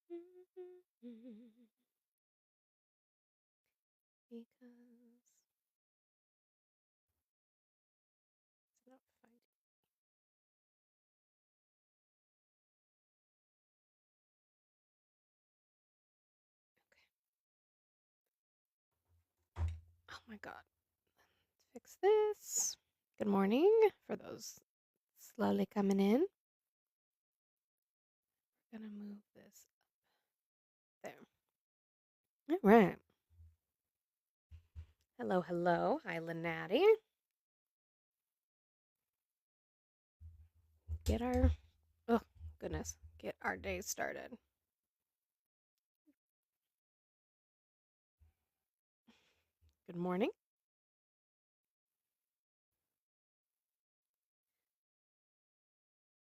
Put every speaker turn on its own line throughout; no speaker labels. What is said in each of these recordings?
Because it's not finding. Oh my god. Let's fix this. Good morning for those slowly coming in. Gonna move this there. All right. Hello, hello. Hi, Lynatti. Get our, oh, goodness. Get our day started. Good morning.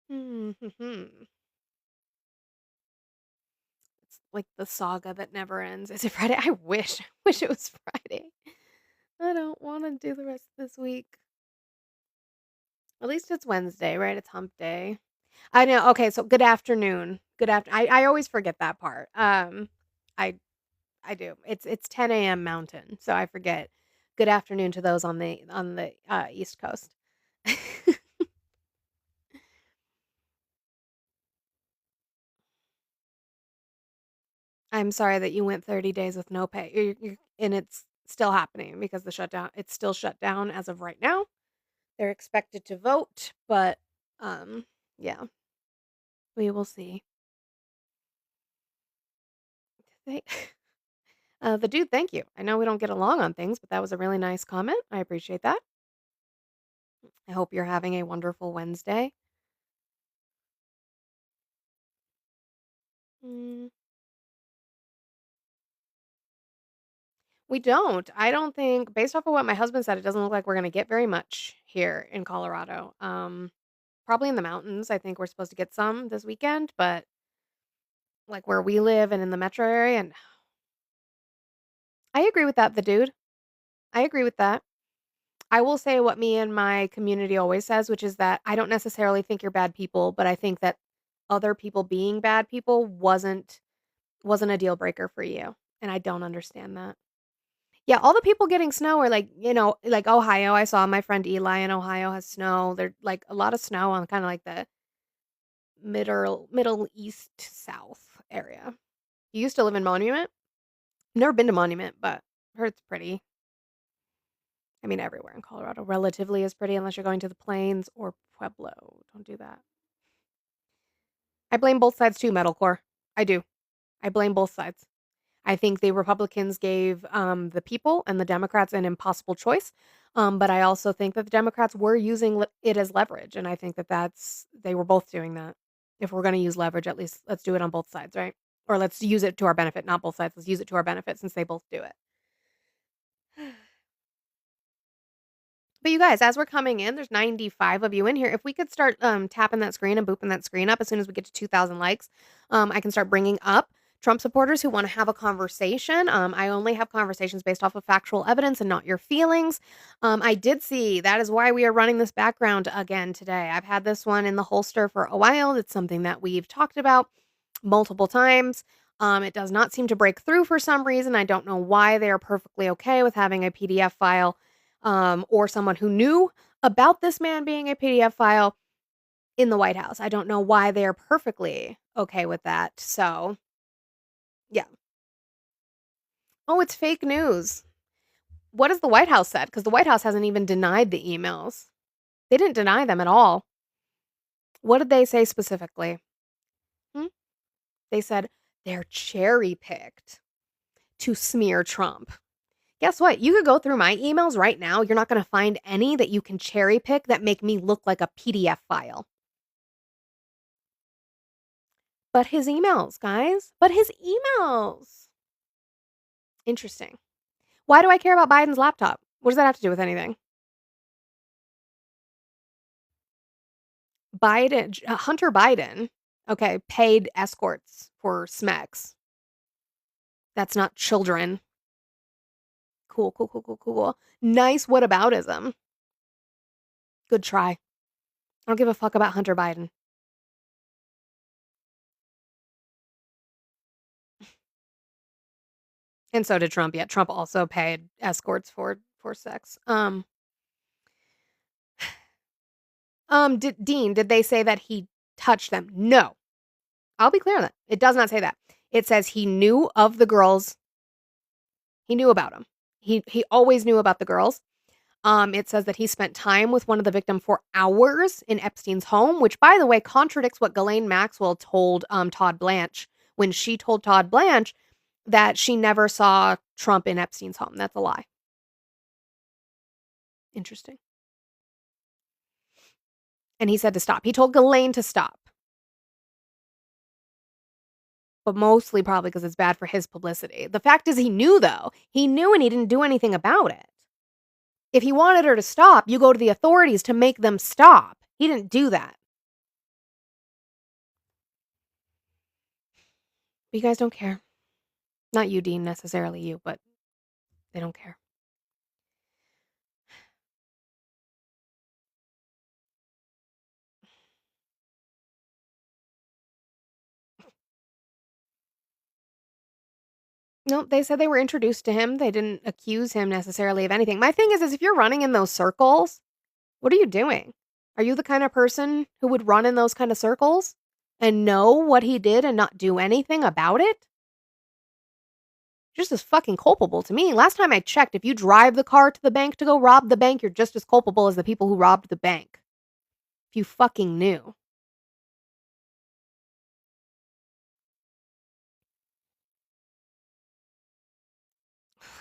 It's like the saga that never ends. Is it Friday? I wish it was Friday. I don't want to do the rest of this week. At least it's Wednesday, right? It's hump day. I know. Okay, so good afternoon. Good after. I always forget that part. I I do. It's 10 a.m. Mountain, so I forget. Good afternoon to those on the East Coast. I'm sorry that you went 30 days with no pay. And it's still happening because the shutdown. It's still shut down as of right now. They're expected to vote, but um, yeah, we will see. They, the dude, thank you. I know we don't get along on things, but that was a really nice comment. I appreciate that. I hope you're having a wonderful Wednesday. Mm, we don't. I don't think, based off of what my husband said, it doesn't look like we're going to get very much here in Colorado. Probably in the mountains. I think we're supposed to get some this weekend, but like where we live and in the metro area, and I agree with that, the dude. I agree with that. I will say what me and my community always says, which is that I don't necessarily think you're bad people, but I think that other people being bad people wasn't a deal breaker for you, and I don't understand that. Yeah, all the people getting snow are like, like Ohio. I saw my friend Eli in Ohio has snow. There's like a lot of snow on kind of like the middle east south area. You used to live in Monument? Never been to Monument, but heard it's pretty. I mean, everywhere in Colorado relatively is pretty unless you're going to the plains or Pueblo. Don't do that. I blame both sides too, metalcore. I do. I blame both sides. I think the Republicans gave the people and the Democrats an impossible choice. But I also think that the Democrats were using it as leverage. And I think that they were both doing that. If we're going to use leverage, at least let's do it on both sides, right? Or let's use it to our benefit, not both sides. Let's use it to our benefit since they both do it. But you guys, as we're coming in, there's 95 of you in here. If we could start tapping that screen and booping that screen up as soon as we get to 2,000 likes, I can start bringing up Trump supporters who want to have a conversation. I only have conversations based off of factual evidence and not your feelings. I did see that is why we are running this background again today. I've had this one in the holster for a while. It's something that we've talked about multiple times. It does not seem to break through for some reason. I don't know why they are perfectly okay with having a PDF file or someone who knew about this man being a PDF file in the White House. I don't know why they are perfectly okay with that. So, yeah. Oh, it's fake news. What has the White House said? Because the White House hasn't even denied the emails. They didn't deny them at all. What did they say specifically? Hmm? They said they're cherry picked to smear Trump. Guess what? You could go through my emails right now. You're not going to find any that you can cherry pick that make me look like a PDF file. But his emails, guys. But his emails. Interesting. Why do I care about Biden's laptop? What does that have to do with anything? Hunter Biden, okay, paid escorts for Smex. That's not children. Cool, cool, cool, cool, cool. Nice whataboutism. Good try. I don't give a fuck about Hunter Biden. And so did Trump. Yeah, Trump also paid escorts for sex. Dean, did they say that he touched them? No. I'll be clear on that. It does not say that. It says he knew of the girls. He knew about them. He always knew about the girls. It says that he spent time with one of the victims for hours in Epstein's home, which, by the way, contradicts what Ghislaine Maxwell told Todd Blanche when she told Todd Blanche that she never saw Trump in Epstein's home. That's a lie. Interesting. And he said to stop. He told Ghislaine to stop. But mostly probably because it's bad for his publicity. The fact is he knew, though. He knew and he didn't do anything about it. If he wanted her to stop, you go to the authorities to make them stop. He didn't do that. But you guys don't care. Not you, Dean, necessarily you, but they don't care. No, they said they were introduced to him. They didn't accuse him necessarily of anything. My thing is if you're running in those circles, what are you doing? Are you the kind of person who would run in those kind of circles and know what he did and not do anything about it? Just as fucking culpable to me. Last time I checked, if you drive the car to the bank to go rob the bank, you're just as culpable as the people who robbed the bank. If you fucking knew.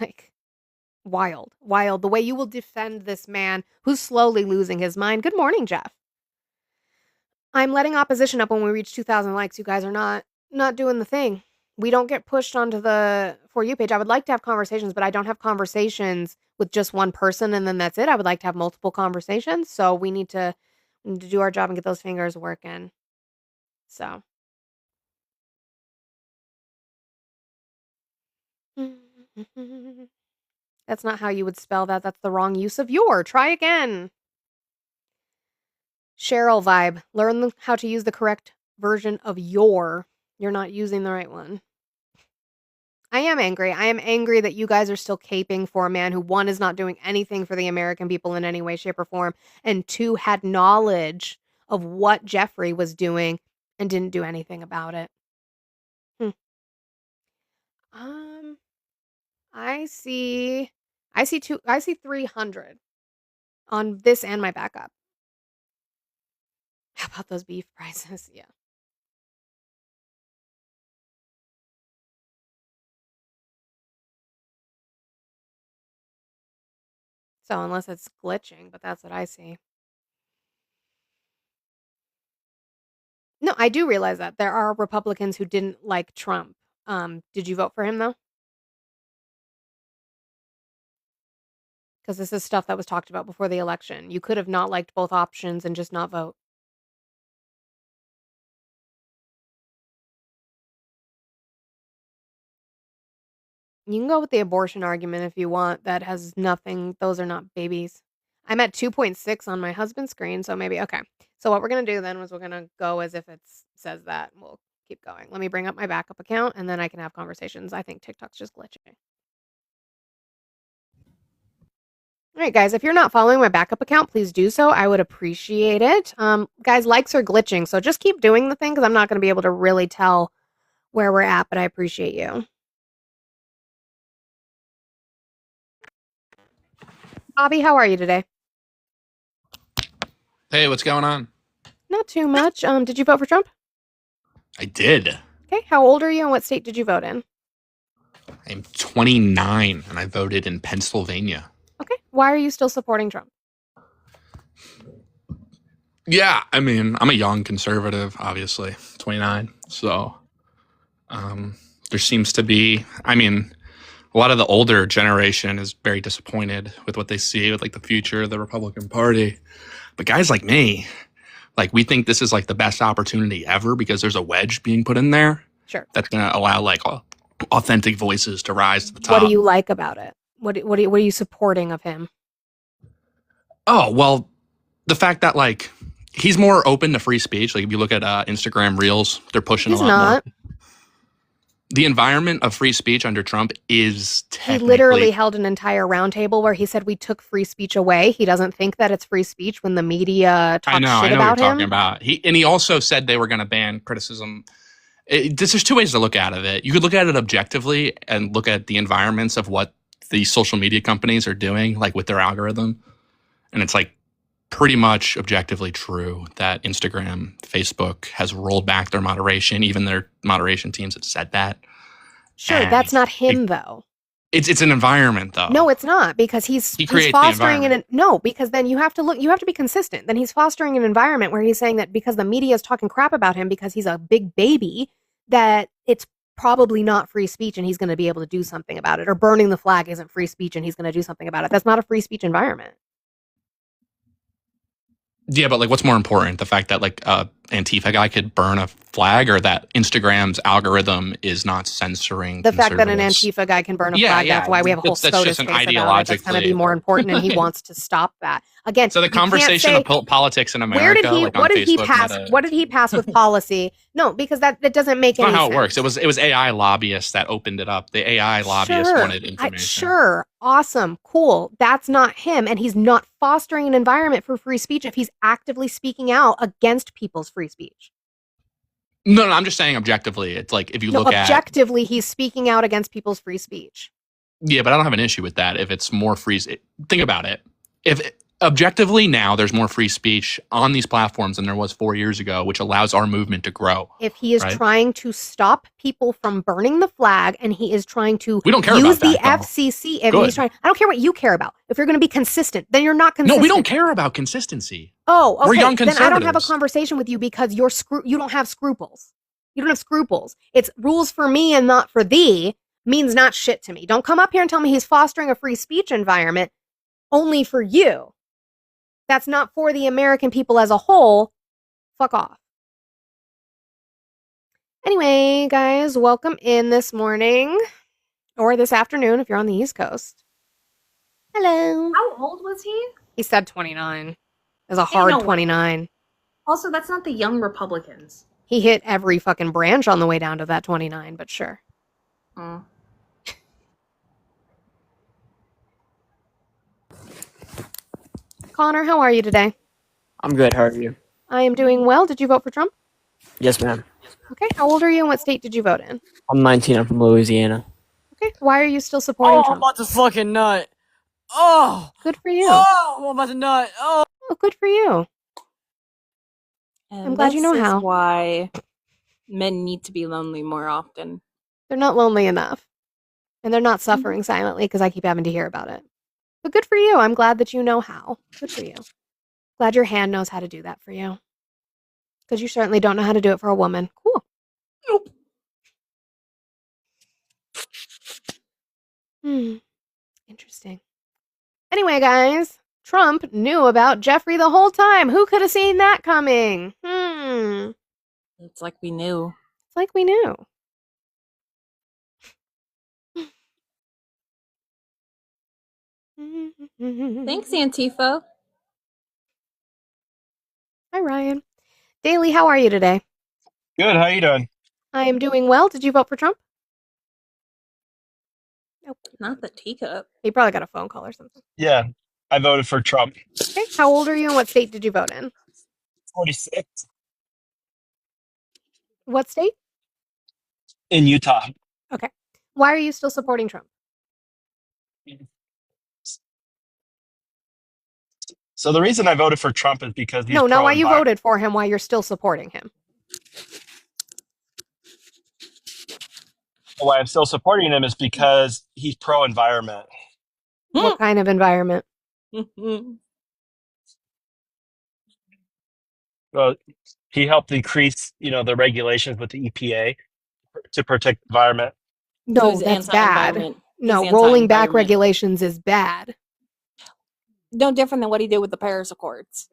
Like, wild. The way you will defend this man who's slowly losing his mind. Good morning, Jeff. I'm letting opposition up when we reach 2,000 likes. You guys are not doing the thing. We don't get pushed onto the For You page. I would like to have conversations, but I don't have conversations with just one person and then that's it. I would like to have multiple conversations. So we need to do our job and get those fingers working. So. That's not how you would spell that. That's the wrong use of your. Try again. Cheryl vibe. Learn how to use the correct version of your. You're not using the right one. I am angry. I am angry that you guys are still caping for a man who, one, is not doing anything for the American people in any way, shape, or form, and two, had knowledge of what Jeffrey was doing and didn't do anything about it. I see 300 on this and my backup. How about those beef prices? Yeah. So unless it's glitching, but that's what I see. No, I do realize that there are Republicans who didn't like Trump. Did you vote for him though? Because this is stuff that was talked about before the election. You could have not liked both options and just not vote. You can go with the abortion argument if you want. That has nothing. Those are not babies. I'm at 2.6 on my husband's screen, so maybe okay. So what we're gonna do then was we're gonna go as if it says that. We'll keep going. Let me bring up my backup account, and then I can have conversations. I think TikTok's just glitching. All right, guys, if you're not following my backup account, please do so. I would appreciate it. Guys, likes are glitching, so just keep doing the thing because I'm not going to be able to really tell where we're at, but I appreciate you. Bobby, how are you today?
Hey, what's going on?
Not too much. Did you vote for Trump?
I did.
Okay, how old are you and what state did you vote in?
I'm 29 and I voted in Pennsylvania.
Okay, why are you still supporting Trump?
Yeah, I mean, I'm a young conservative, obviously, 29. So there seems to be, I mean, a lot of the older generation is very disappointed with what they see with like the future of the Republican Party. But guys like me, like we think this is like the best opportunity ever because there's a wedge being put in there.
Sure.
That's going to allow like authentic voices to rise to the top.
What do you like about it? What are you supporting of him?
Oh, well, the fact that like he's more open to free speech. Like if you look at Instagram Reels, they're pushing
He's
a lot
not.
more. The environment of free speech under Trump is
He literally
technically.
held an entire roundtable where he said we took free speech away. He doesn't think that it's free speech when the media talks
I
shit
know what you're
about
talking
him.
about. He also said they were going to ban criticism. There's two ways to look at it. You could look at it objectively and look at the environments of what these social media companies are doing, like with their algorithm, and it's like pretty much objectively true that Instagram, Facebook has rolled back their moderation. Even their moderation teams have said that.
Sure,
And
that's not him though.
it's an environment though.
No, it's not, because
He
he's
creates the
fostering
environment.
no, because then you have to be consistent. Then he's fostering an environment where he's saying that because the media is talking crap about him because he's a big baby, that it's probably not free speech and he's going to be able to do something about it, or burning the flag isn't free speech and he's going to do something about it. That's not a free speech environment.
Yeah, but like, what's more important? The fact that like Antifa guy could burn a flag, or that Instagram's algorithm is not censoring
The fact that an
conservatives?
Antifa guy can burn a
Yeah,
flag,
yeah.
that's why we have a whole
That's
SCOTUS
just an
case about it. That's going to be
ideologically.
more important, and he wants to stop that. Again,
So the
you can't
conversation
say,
of politics in
where did
America,
he,
like on
what did he
Facebook,
pass,
Meta,
what did he pass with policy? No, because that doesn't make
it's not
any
how
sense.
it works. It was AI lobbyists that opened it up. The AI lobbyists wanted information.
Sure, awesome, cool. That's not him, and he's not fostering an environment for free speech if he's actively speaking out against people's free speech.
No, I'm just saying objectively. It's like if you
No,
look at
objectively, he's speaking out against people's free speech.
yeah, but I don't have an issue with that. If it's more free, think about it. If objectively now there's more free speech on these platforms than there was 4 years ago, which allows our movement to grow.
If he is
right?
trying to stop people from burning the flag, and he is trying to
We don't care
use
about
the
that, though.
FCC, if
Good.
he's trying, I don't care what you care about. If you're going to be consistent, then you're not consistent.
No, we don't care about consistency.
Oh, okay.
We're young
Then I don't have a
conservatives.
conversation with you because you don't have scruples. You don't have scruples. It's rules for me and not for thee means not shit to me. Don't come up here and tell me he's fostering a free speech environment only for you. That's not for the American people as a whole. Fuck off. Anyway, guys, welcome in this morning or this afternoon if you're on the East Coast. Hello.
How old was he?
He said 29. It was a hard
no way.
29.
Also, that's not the young Republicans.
He hit every fucking branch on the way down to that 29, but sure.
Mm.
Connor, how are you today?
I'm good. How are you?
I am doing well. Did you vote for Trump?
Yes, ma'am.
Okay. How old are you and what state did you vote in?
I'm 19. I'm from Louisiana.
Okay. Why are you still supporting
I'm
Trump?
about to fucking nut. Oh,
Good for you.
I'm about to nut. Oh.
Good for you.
And
I'm glad you know
this is
how.
why men need to be lonely more often.
They're not lonely enough. And they're not suffering silently because I keep having to hear about it. But good for you. I'm glad that you know how. Good for you. Glad your hand knows how to do that for you. Because you certainly don't know how to do it for a woman. Cool.
Nope.
Interesting. Anyway, guys, Trump knew about Jeffrey the whole time. Who could have seen that coming?
It's like we knew.
It's like we knew.
Thanks, Antifa.
Hi, Ryan. Daly, how are you today?
Good. How you doing?
I am doing well. Did you vote for Trump? Nope.
Not the teacup.
He probably got a phone call or something.
Yeah, I voted for Trump.
Okay. How old are you and what state did you vote in?
46
What state?
in Utah.
Okay. Why are you still supporting Trump?
So the reason I voted for Trump is because he's
No, not why you
pro-envi-
voted for him, why you're still supporting him.
Why I'm still supporting him is because he's pro-environment.
What kind of environment?
Well, he helped increase, the regulations with the EPA to protect the environment.
No,
Who's
that's bad.
anti-environment.
No,
He's
rolling back
anti-environment.
regulations is bad.
No different than what he did with the Paris Accords.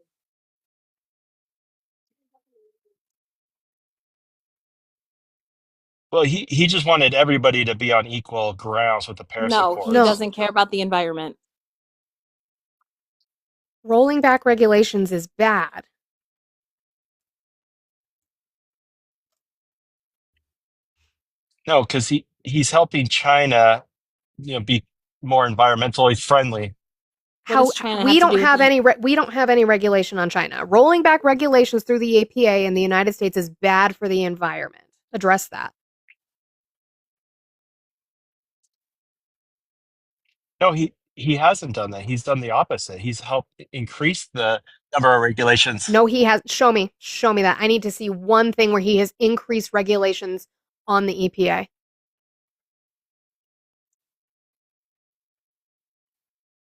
Well, he just wanted everybody to be on equal grounds with the Paris
No,
Accords.
he
No.
doesn't care about the environment.
Rolling back regulations is bad.
No, because he's helping China, be more environmentally friendly.
What does China
we
have to
don't
do with
have
it?
any regulation on China. Rolling back regulations through the APA in the United States is bad for the environment. Address that.
No, he hasn't done that. He's done the opposite. He's helped increase the number of regulations.
No, he has. Show me that. I need to see one thing where he has increased regulations on the EPA.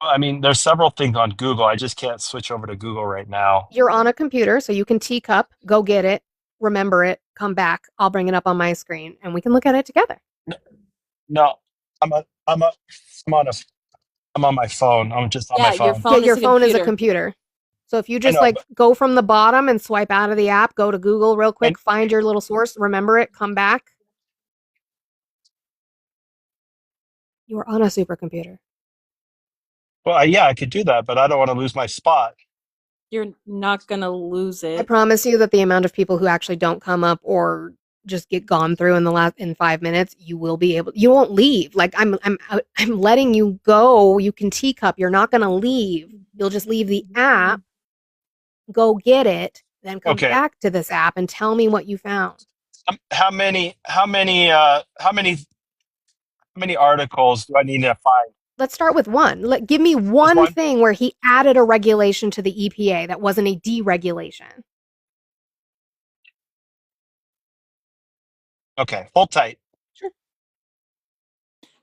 I mean, there's several things on Google. I just can't switch over to Google right now.
You're on a computer, so you can teacup, go get it, remember it, come back. I'll bring it up on my screen, and we can look at it together.
No, I'm on a, I'm on my phone. I'm just on my
Yeah, your
phone.
phone
Yeah, your
is a
phone is a
computer.
computer. So if you
I
just
know,
like
but
go from the bottom and swipe out of the app, go to Google real
and,
quick, find your little source, remember it, come back. You are on a supercomputer.
well, yeah, I could do that, but I don't want to lose my spot.
You're not gonna lose
I
it.
promise you that the amount of people who actually don't come up or just get gone through in 5 minutes, you won't leave. Like I'm letting you go. You can teacup. You're not going to leave. You'll just leave the app, go get it, then come
Okay.
back to this app and tell me what you found.
How many articles do I need to find?
Let's start with one. Give me
Just
one
one?
thing where he added a regulation to the EPA that wasn't a deregulation.
Okay, hold tight.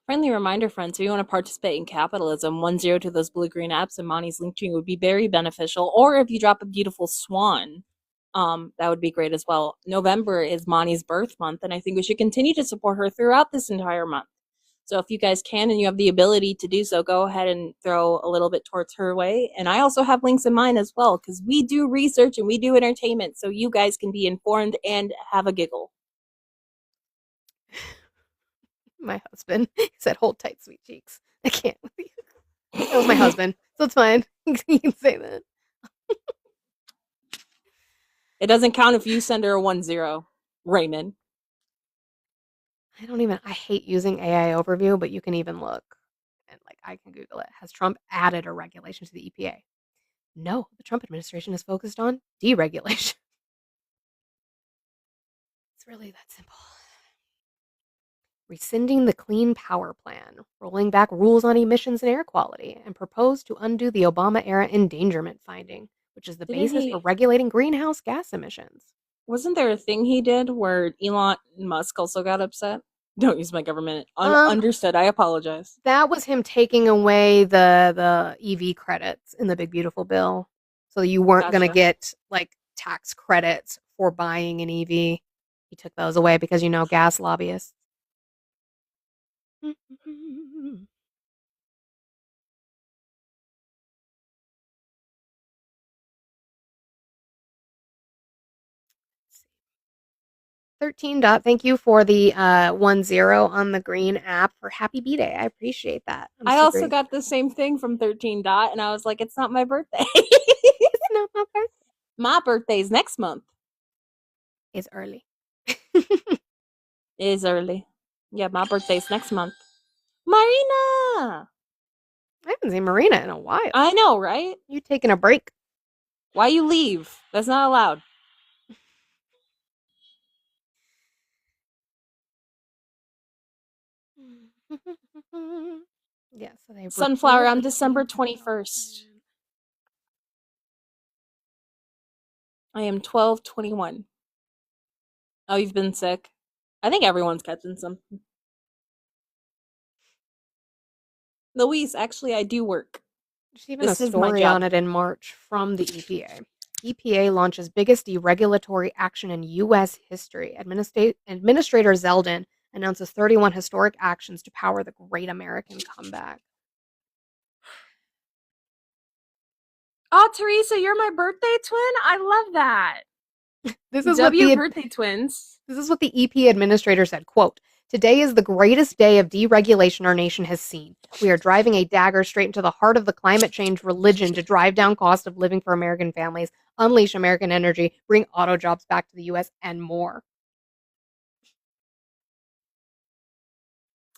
Friendly reminder, friends, if you want to participate in capitalism, 10 to those blue-green apps and Monty's link tree would be very beneficial. Or if you drop a beautiful swan, that would be great as well. November is Monty's birth month, and I think we should continue to support her throughout this entire month. So if you guys can and you have the ability to do so, go ahead and throw a little bit towards her way. And I also have links in mine as well, because we do research and we do entertainment, so you guys can be informed and have a giggle.
My husband said, "Hold tight, sweet cheeks." I can't with you. That was my husband, so it's fine. You can say that.
It doesn't count if you send her a 10, Raymond.
I hate using AI overview, but you can even look and like I can Google it. Has Trump added a regulation to the EPA? No, the Trump administration is focused on deregulation. It's really that simple. Rescinding the Clean Power Plan, rolling back rules on emissions and air quality, and proposed to undo the Obama-era endangerment finding, which is the
Didn't
basis
he-
for regulating greenhouse gas emissions.
Wasn't there a thing he did where Elon Musk also got upset? Don't use my government.
Um,
Understood. I apologize.
That was him taking away the EV credits in the Big Beautiful Bill. So you weren't going to
Gotcha.
get like tax credits for buying an EV. He took those away because gas lobbyists. Thank you for the 10 on the green app for Happy B-Day. I appreciate that.
I also got the same thing from 13 Dot, and I was like, it's not my birthday.
It's not my birthday.
My birthday's next month.
It's early.
It is early. Yeah, my birthday's next month. Marina!
I haven't seen Marina in a while.
I know, right?
You taking a break?
Why you leave? That's not allowed.
Yeah, so they
Sunflower,
repealed
I'm
the
December
Clean Power
21st.
Plan.
I am 12/21. Oh, you've been sick? I think everyone's catching something. Luis, actually, I do work.
There's even
This
a
is my
story
job.
on it in March from the EPA. EPA launches biggest deregulatory action in U.S. history. Administrator Zeldin announces 31 historic actions to power the Great American Comeback.
Oh, Teresa, you're my birthday twin? I love that.
This is what
birthday twins.
This is what the EP administrator said, quote, "Today is the greatest day of deregulation our nation has seen. We are driving a dagger straight into the heart of the climate change religion to drive down cost of living for American families, unleash American energy, bring auto jobs back to the U.S., and more."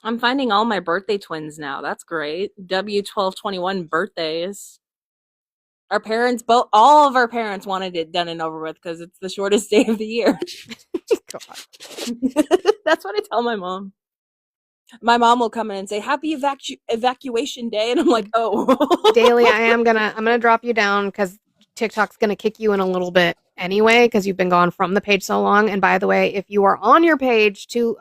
I'm finding all my birthday twins now. That's great. W1221 birthdays. Our parents, all of our parents wanted it done and over with because it's the shortest day of the year.
God.
That's what I tell my mom. My mom will come in and say, "Happy evacuation day," and I'm like, "Oh."
Daily, I'm gonna drop you down because TikTok's gonna kick you in a little bit anyway because you've been gone from the page so long. And by the way, if you are on your page to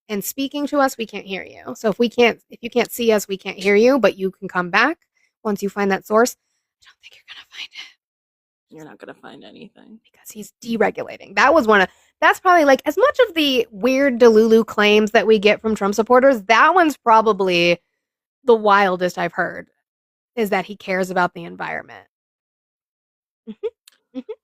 and speaking to us, we can't hear you. So if you can't see us, we can't hear you. But you can come back once you find that source. I don't think you're gonna find it.
You're not gonna find anything
because he's deregulating. That's probably like as much of the weird Delulu claims that we get from Trump supporters. That one's probably the wildest I've heard. Is that he cares about the environment.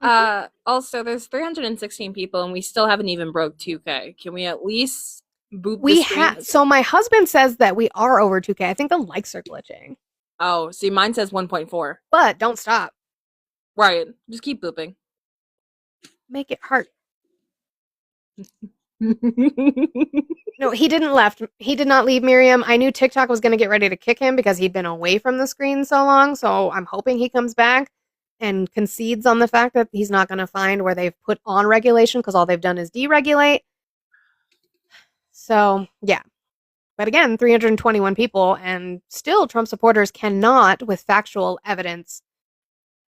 Also, there's 316 people, and we still haven't even broke 2K. Can we at least boot?
We have. So my husband says that we are over 2K. I think the likes are glitching.
Oh, see, mine says 1.4.
But don't stop.
Right, just keep booping.
Make it hard. No, he didn't left. He did not leave, Miriam. I knew TikTok was going to get ready to kick him because he'd been away from the screen so long. So I'm hoping he comes back and concedes on the fact that he's not going to find where they've put on regulation because all they've done is deregulate. So, yeah. But again, 321 people, and still Trump supporters cannot, with factual evidence,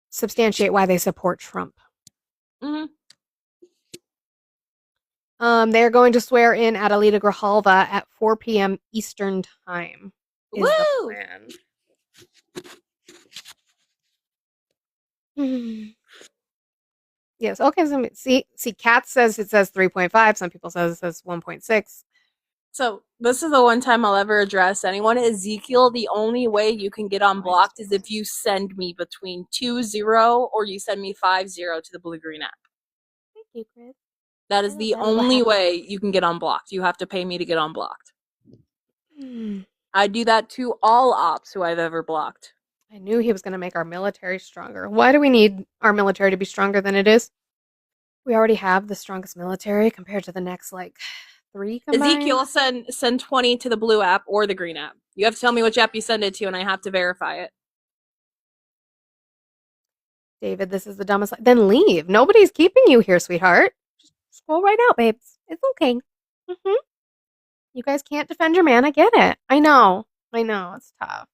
substantiate why they support Trump.
Mm-hmm.
They're going to swear in at Alita Grijalva at 4 p.m. Eastern Time. Is the plan. Yes. Okay. So see, Kat says it says 3.5. Some people says it says 1.6.
So this is the one time I'll ever address anyone. Ezekiel, the only way you can get unblocked is if you send me between 20 or you send me 50 to the Blue Green app.
Thank you, Chris.
That is the only way you can get unblocked. You have to pay me to get unblocked. I do that to all ops who I've ever blocked.
I knew he was going to make our military stronger. Why do we need our military to be stronger than it is? We already have the strongest military compared to the next, 3 combined.
Ezekiel, send 20 to the Blue app or the Green app. You have to tell me which app you send it to, and I have to verify it.
David, this is the dumbest. Then leave. Nobody's keeping you here, sweetheart. Just scroll right out, babes. It's okay. You guys can't defend your man. I get it. I know. It's tough.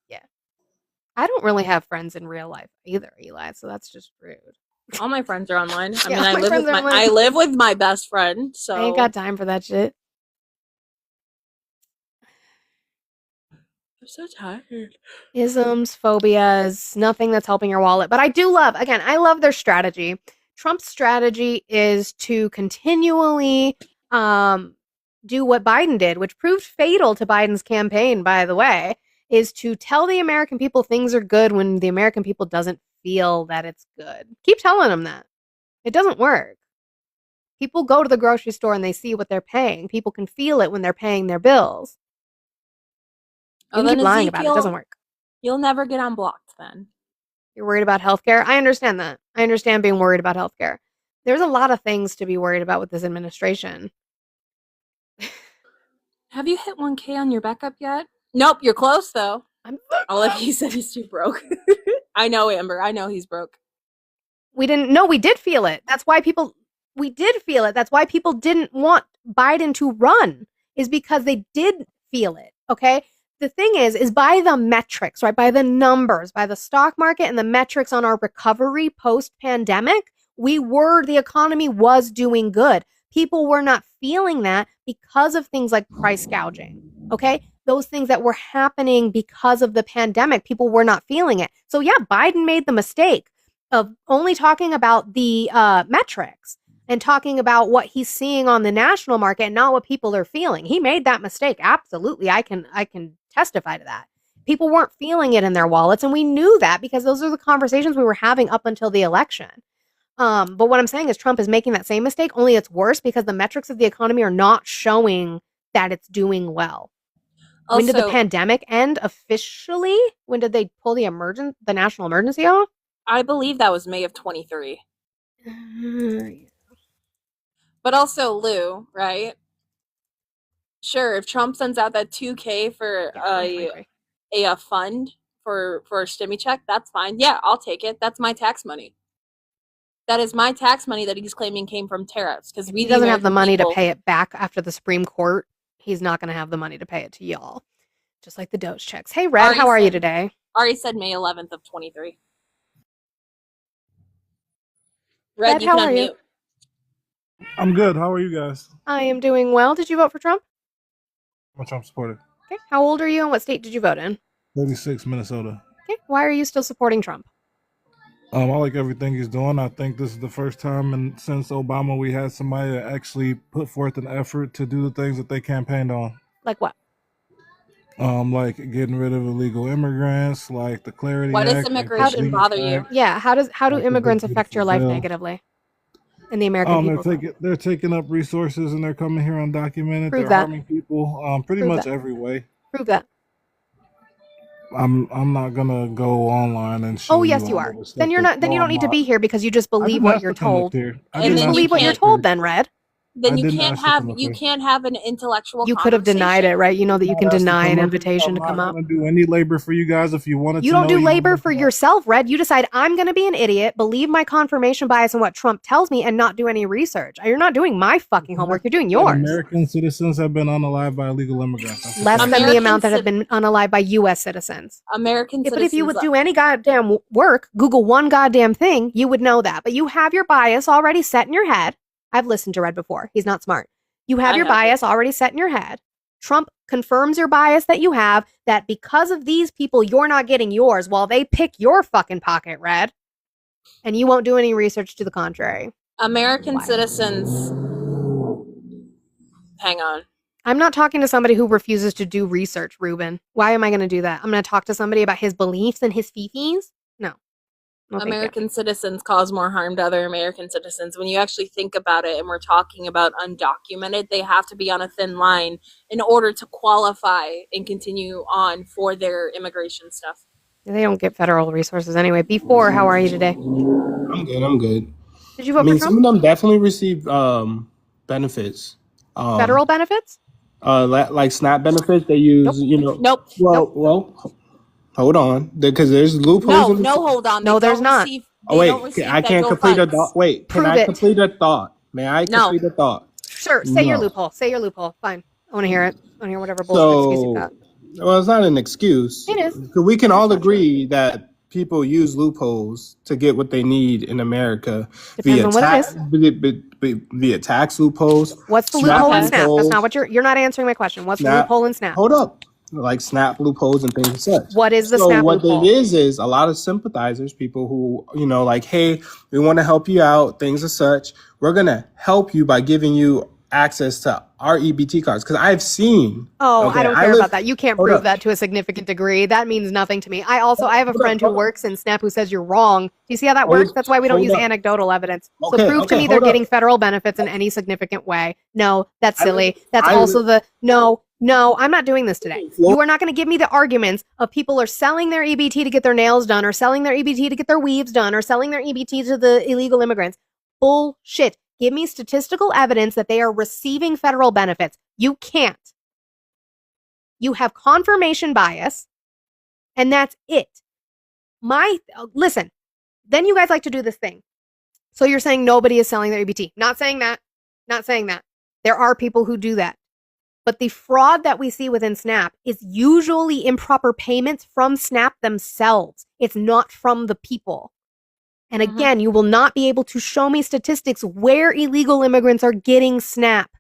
Yeah. I don't really have friends in real life either, Eli, so that's just rude.
All my friends are online. I
Yeah,
mean, I live with my best friend, so
I ain't got time for that shit.
I'm so tired.
Isms, phobias, nothing that's helping your wallet. But I love their strategy. Trump's strategy is to continually do what Biden did, which proved fatal to Biden's campaign, by the way, is to tell the American people things are good when the American people doesn't feel that it's good. Keep telling them that. It doesn't work. People go to the grocery store and they see what they're paying. People can feel it when they're paying their bills. You keep lying about it. It doesn't work.
You'll never get unblocked then.
You're worried about healthcare? I understand that. I understand being worried about healthcare. There's a lot of things to be worried about with this administration.
Have you hit 1K on your backup yet? Nope, you're close though. He said he's too broke. I know, Amber. I know he's broke.
We did feel it. We did feel it. That's why people didn't want Biden to run, is because they did feel it. Okay. The thing is by the metrics, right? By the numbers, by the stock market and the metrics on our recovery post-pandemic, the economy was doing good. People were not feeling that because of things like price gouging. Okay. Those things that were happening because of the pandemic, people were not feeling it. So yeah, Biden made the mistake of only talking about the metrics and talking about what he's seeing on the national market and not what people are feeling. He made that mistake. Absolutely. I can testify to that. People weren't feeling it in their wallets, and we knew that because those are the conversations we were having up until the election. But what I'm saying is Trump is making that same mistake, only it's worse because the metrics of the economy are not showing that it's doing well. Also, when did the pandemic end officially? When did they pull the national emergency off?
I believe that was May of 23. But also, Lou, right? Sure, if Trump sends out that $2K for
Yeah, I'm 23.
a fund for a stimmy check, that's fine. Yeah, I'll take it. That's my tax money. That is my tax money that he's claiming came from tariffs. Because
If
we,
he
the
doesn't have the
American
money to
people,
pay it back after the Supreme Court, he's not going to have the money to pay it to y'all. Just like the Doge checks. Hey, Red,
Ari
how are you
said-
today?
Ari said May 11th of 23.
Red,
Red, you
how
can
are you?
unmute.
I'm good. How are you guys?
I am doing well. Did you vote for Trump?
I'm a Trump supporter.
Okay. How old are you and what state did you vote in?
36, Minnesota.
Okay. Why are you still supporting Trump?
I like everything he's doing. I think this is the first time since Obama we had somebody that actually put forth an effort to do the things that they campaigned on.
Like what?
Like getting rid of illegal immigrants, like the Clarity
Why
Act.
does
like the
immigration
Genius
bother you?
Act.
Yeah. How do
Like the Big
immigrants affect your life
Beautiful Bill.
negatively? In the American people.
They're taking up resources and they're coming here undocumented.
Prove
they're
that.
harming people pretty
Prove
much
that.
every way.
Prove that.
I'm not gonna go online and show
Oh, yes,
you
you
all
are.
of the stuff
Then you're
that-
not. Then
No,
you don't
I'm
need to
not.
be here because you just
I
believe
didn't
what
ask
you're
to come up
told.
here. I
And
You
didn't
just
then
ask
believe
to
what
come
you're
up
told,
here.
then, Red.
Then
I
you
didn't
can't
ask to
have
come up
you
here.
can't have an intellectual
You could have denied it,
conversation.
right? You know that you
Not
can
asked to
deny
come
an
up here.
invitation to
I'm
come
not
up.
gonna do any labor for you guys. If you wanted
You
to
don't
know,
do
you wanna
labor
look
for
it up.
yourself, Red. You decide I'm going to be an idiot, believe my confirmation bias and what Trump tells me, and not do any research. You're not doing my fucking homework. You're doing
That
yours.
American citizens have been unalived by illegal immigrants. That's a
Less
fact.
than the
American
amount that have
cit-
been unalived by U.S. citizens.
American
Yeah, but if you
citizens
would do any goddamn work, Google one goddamn thing, you would know that. But you have your bias already set in your head. I've listened to Red before. He's not smart. You have
I
your
haven't.
bias already set in your head. Trump confirms your bias that you have, that because of these people, you're not getting yours while they pick your fucking pocket, Red. And you won't do any research to the contrary.
American
Why?
citizens hang on.
I'm not talking to somebody who refuses to do research, Ruben. Why am I going to do that? I'm going to talk to somebody about his beliefs and his fifis? No. No, thank you.
American citizens cause more harm to other American citizens. When you actually think about it, and we're talking about undocumented, they have to be on a thin line in order to qualify and continue on for their immigration stuff.
They don't get federal resources anyway. B4, how are you today?
I'm good. I'm good.
Did you vote
I mean,
for Trump?
some of them definitely receive benefits.
Federal benefits?
Like SNAP benefits. They use,
Nope.
Well, hold on, because there's loopholes.
No,
in the-
no, hold on.
No,
They
there's
don't
not.
receive-
Oh
they
wait,
don't receive
I can't
federal
complete a
funds.
thought. Wait, can
Prove
I
it.
complete a thought? May I
No.
complete a thought?
Sure, say your
No.
loophole. Say your loophole. Fine. I want to hear it. I want to hear whatever bullshit excuse you got.
Well, it's not an excuse.
It is.
'Cause we can all
It's not
agree that people use loopholes to get what they need in America
Depends on what it
tax,
is.
via tax loopholes.
What's the
SNAP
loophole in SNAP? That's
loopholes.
not what you're not answering my question. What's the
SNAP.
loophole in SNAP?
Hold up, like SNAP loopholes and things and such.
What is the
So
SNAP
what
loophole?
it is a lot of sympathizers, people who, like, hey, we want to help you out, things as such. We're going to help you by giving you access to our EBT cards. Because I've seen.
Oh,
okay,
I don't
I
care
live-
about that. You can't
hold
prove
up.
that to a significant degree. That means nothing to me. I have a friend who
hold up.
works in SNAP who says you're wrong. Do you see how that
Hold-
works? That's why we don't
hold
use
up.
anecdotal evidence. So
Okay,
prove to
okay,
me they're
hold up.
getting federal benefits in any significant way. No, that's
I
silly.
live-
That's
I
also
live-
no, I'm not doing this today.
Well-
You are not going to give me the arguments of people are selling their EBT to get their nails done, or selling their EBT to get their weaves done, or selling their EBT to the illegal immigrants. Bullshit. Give me statistical evidence that they are receiving federal benefits. You can't. You have confirmation bias, and that's it. Listen, then you guys like to do this thing. So you're saying nobody is selling their EBT. Not saying that. Not saying that. There are people who do that. But the fraud that we see within SNAP is usually improper payments from SNAP themselves. It's not from the people. And again, you will not be able to show me statistics where illegal immigrants are getting SNAP.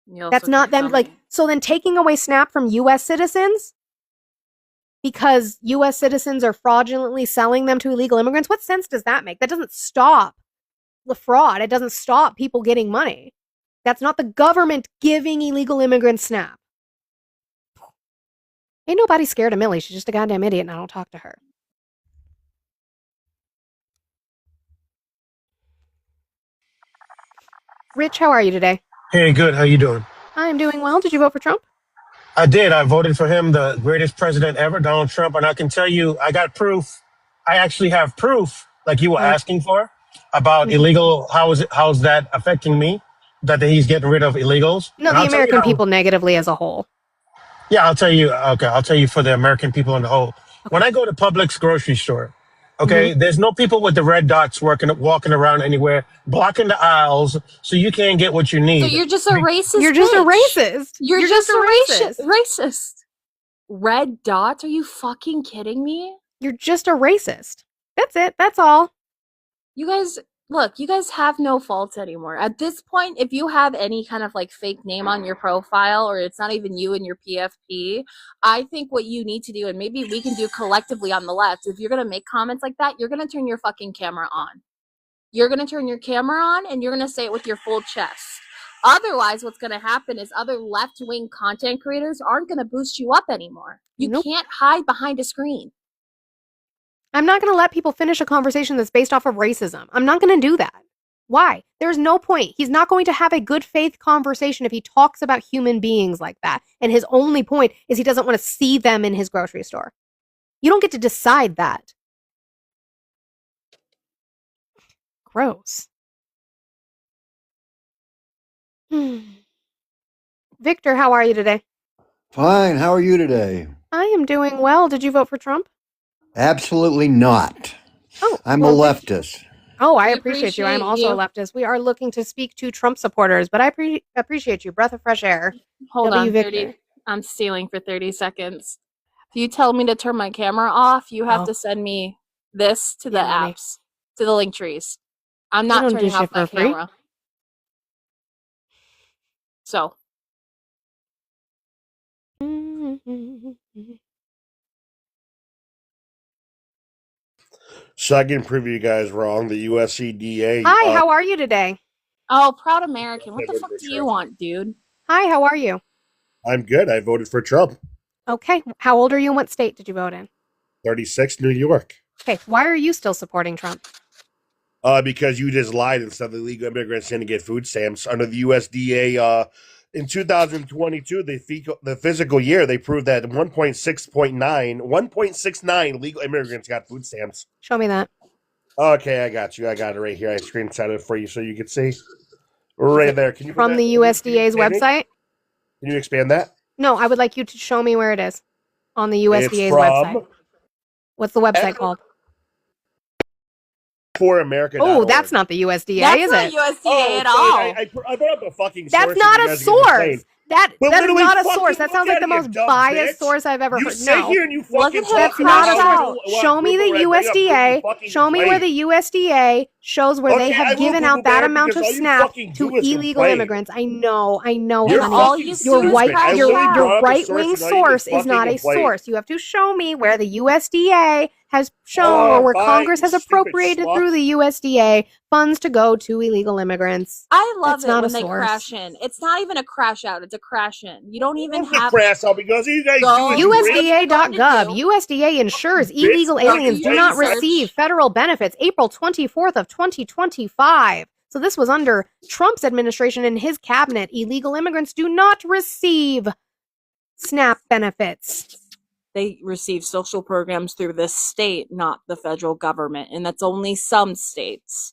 That's not them. So then taking away SNAP from U.S. citizens because U.S. citizens are fraudulently selling them to illegal immigrants, what sense does that make? That doesn't stop the fraud. It doesn't stop people getting money. That's not the government giving illegal immigrants SNAP. Ain't nobody scared of Millie. She's just a goddamn idiot, and I don't talk to her. Rich, how are you today?
Hey, good. How you doing?
I am doing well. Did you vote for Trump?
I did. I voted for him, the greatest president ever, Donald Trump. And I can tell you, I got proof. I actually have proof, like you were asking for. about
Mhm.
illegal. How's that affecting me? That he's getting rid of illegals?
No,
And
the
I'll tell you
American
how-
people negatively as a whole.
Yeah, I'll tell you. Okay, I'll tell you for the American people in the whole. When I go to Publix grocery store, okay, there's no people with the red dots walking around anywhere, blocking the aisles, so you can't get what you need.
So you're just a racist.
You're just a
bitch.
racist.
You're just a racist. Red dots? Are you fucking kidding me?
You're just a racist. That's it. That's all.
You guys, look, you guys have no faults anymore. At this point, if you have any kind of like fake name on your profile or it's not even you in your PFP, I think what you need to do, and maybe we can do collectively on the left, if you're going to make comments like that, you're going to turn your fucking camera on. You're going to turn your camera on and you're going to say it with your full chest. Otherwise, what's going to happen is other left-wing content creators aren't going to boost you up anymore. You
Nope.
can't hide behind a screen.
I'm not going to let people finish a conversation that's based off of racism. I'm not going to do that. Why? There's no point. He's not going to have a good faith conversation if he talks about human beings like that. And his only point is he doesn't want to see them in his grocery store. You don't get to decide that. Gross. Victor, how are you today?
Fine. How are you today?
I am doing well. Did you vote for Trump?
Absolutely not.
Oh,
I'm
well,
a leftist.
Oh, I
We
appreciate you. I'm
appreciate
also a
you.
leftist. We are looking to speak to Trump supporters, but I appreciate you. Breath of fresh air.
Hold
W.
on,
Victor.
30. I'm stealing for 30 seconds. If you tell me to turn my camera off, you have
Oh.
to send me this to the
Yeah, money.
apps, to the link trees. I'm
I
not
don't do
turning
shit
off my
for free.
camera. So,
So I can prove you guys wrong. The USCDA.
Hi, how are you today?
oh, proud American. What the
voted
fuck
for
do you
Trump.
want, dude?
Hi, how are you?
I'm good. I voted for Trump.
Okay. How old are you and what state did you vote in?
36, New York.
Okay. Why are you still supporting Trump?
Because you just lied and said the illegal immigrants didn't get food stamps under the USDA. In 2022, the physical year, they proved that 1.69 legal immigrants got food stamps.
Show me that.
Okay, I got you. I got it right here. I screenshot it for you so you can see. Right there. Can you put
From
that-
the
can you
USDA's
expand it?
website?
Can you expand that?
No, I would like you to show me where it is on the USDA's
It's from
website. What's the website called?
For America.
Oh, that's not the USDA,
That's
is
not
it?
USDA at
sorry,
all.
I brought up a fucking source.
That's
and
not
you
a
guys are getting
source.
insane.
That
But
is
literally
not a
fucking
source. That
look
sounds
at
like the
it, you
most
dumb
biased
bitch.
source I've ever
You
heard.
sit
No.
here and you
Wasn't
fucking
his
talk
That's
about
not a
how
source.
Google-
Show me the
Google right, bring up
USDA.
Google fucking
Show me where
right.
the USDA shows where they
Okay, I
have
will
given
Google
out that
there
amount
because
of
all you
SNAP
fucking
to
do is
illegal
complain.
immigrants. I know,
You're
honey.
all you
fucking
do
Your
is
white,
crash
your
out.
brought up a
right
source
wing
and now you
source
can
is not
fucking
a
complain.
source. You have to show me where the USDA has shown
Oh,
or where
fine,
Congress
you
has
stupid
appropriated
schmuck.
through the USDA funds to go to illegal immigrants.
I love
That's
it
not
when
a
they
source.
crash in. It's not even a crash out, it's a crash in. You don't even
It's a
have
crash out because you guys
Go
do is you bring-
USDA.gov.
do.
USDA ensures
Bitch,
illegal
fucking
aliens do
wait,
not
search.
receive federal benefits April 24th of 2025. So this was under Trump's administration and his cabinet. Illegal immigrants do not receive SNAP benefits.
they receive social programs through the state, not the federal government, and that's only some states.